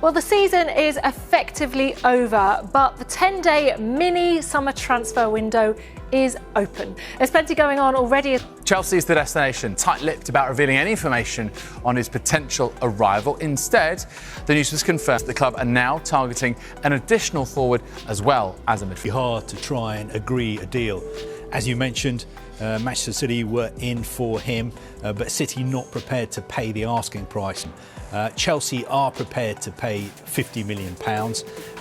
Well, the season is effectively over, but the 10-day mini summer transfer window is open. There's plenty going on already. Chelsea's the destination, tight-lipped about revealing any information on his potential arrival. Instead, the news was confirmed the club are now targeting an additional forward as well as a midfielder. It's hard to try and agree a deal. As you mentioned, Manchester City were in for him, but City not prepared to pay the asking price. Chelsea are prepared to pay £50 million,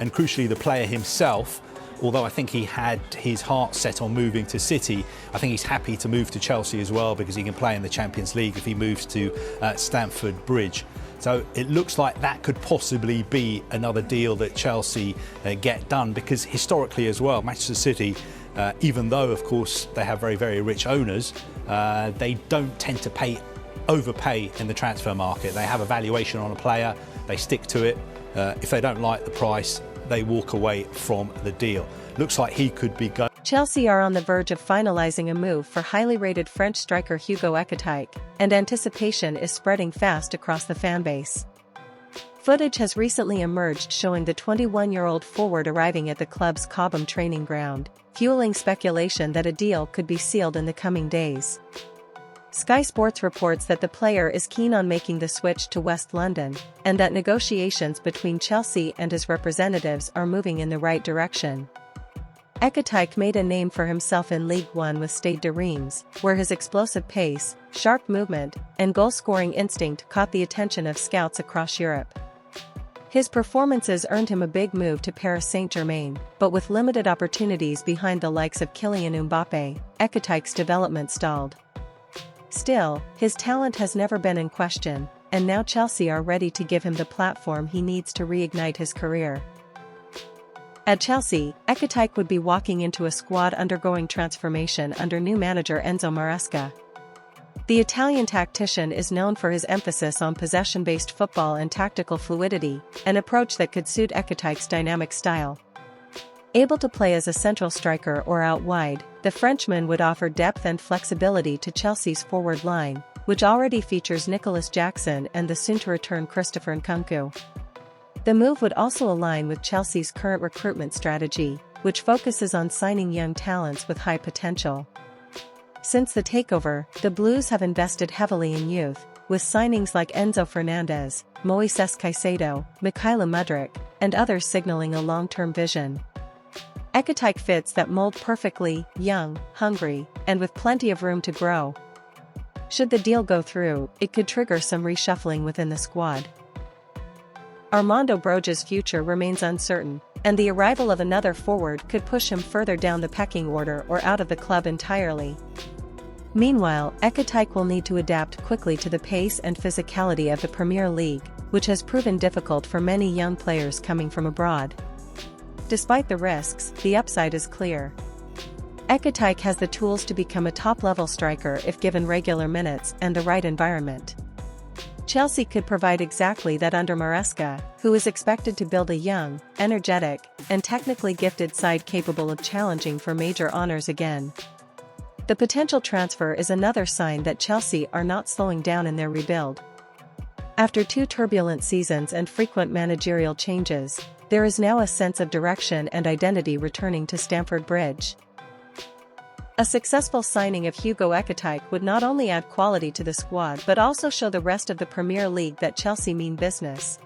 and crucially the player himself, although I think he had his heart set on moving to City, I think he's happy to move to Chelsea as well because he can play in the Champions League if he moves to Stamford Bridge. So it looks like that could possibly be another deal that Chelsea get done, because historically as well, Manchester City, even though of course they have very, very rich owners, they don't tend to overpay in the transfer market. They have a valuation on a player, they stick to it. If they don't like the price, they walk away from the deal. Looks like he could be going. Chelsea are on the verge of finalising a move for highly rated French striker Hugo Ekitike, and anticipation is spreading fast across the fanbase. Footage has recently emerged showing the 21-year-old forward arriving at the club's Cobham training ground, fueling speculation that a deal could be sealed in the coming days. Sky Sports reports that the player is keen on making the switch to West London, and that negotiations between Chelsea and his representatives are moving in the right direction. Ekitike made a name for himself in League One with Stade de Reims, where his explosive pace, sharp movement, and goal-scoring instinct caught the attention of scouts across Europe. His performances earned him a big move to Paris Saint-Germain, but with limited opportunities behind the likes of Kylian Mbappé, Ekitike's development stalled. Still, his talent has never been in question, and now Chelsea are ready to give him the platform he needs to reignite his career. At Chelsea, Ekitike would be walking into a squad undergoing transformation under new manager Enzo Maresca. The Italian tactician is known for his emphasis on possession-based football and tactical fluidity, an approach that could suit Ekitike's dynamic style. Able to play as a central striker or out wide, the Frenchman would offer depth and flexibility to Chelsea's forward line, which already features Nicholas Jackson and the soon-to-return Christopher Nkunku. The move would also align with Chelsea's current recruitment strategy, which focuses on signing young talents with high potential. Since the takeover, the Blues have invested heavily in youth, with signings like Enzo Fernandez, Moises Caicedo, Mykhailo Mudryk, and others signaling a long-term vision. Ekitike fits that mold perfectly: young, hungry, and with plenty of room to grow. Should the deal go through, it could trigger some reshuffling within the squad. Armando Broja's future remains uncertain, and the arrival of another forward could push him further down the pecking order or out of the club entirely. Meanwhile, Ekitike will need to adapt quickly to the pace and physicality of the Premier League, which has proven difficult for many young players coming from abroad. Despite the risks, the upside is clear. Ekitike has the tools to become a top-level striker if given regular minutes and the right environment. Chelsea could provide exactly that under Maresca, who is expected to build a young, energetic, and technically gifted side capable of challenging for major honours again. The potential transfer is another sign that Chelsea are not slowing down in their rebuild. After 2 turbulent seasons and frequent managerial changes, there is now a sense of direction and identity returning to Stamford Bridge. A successful signing of Hugo Ekitike would not only add quality to the squad but also show the rest of the Premier League that Chelsea mean business.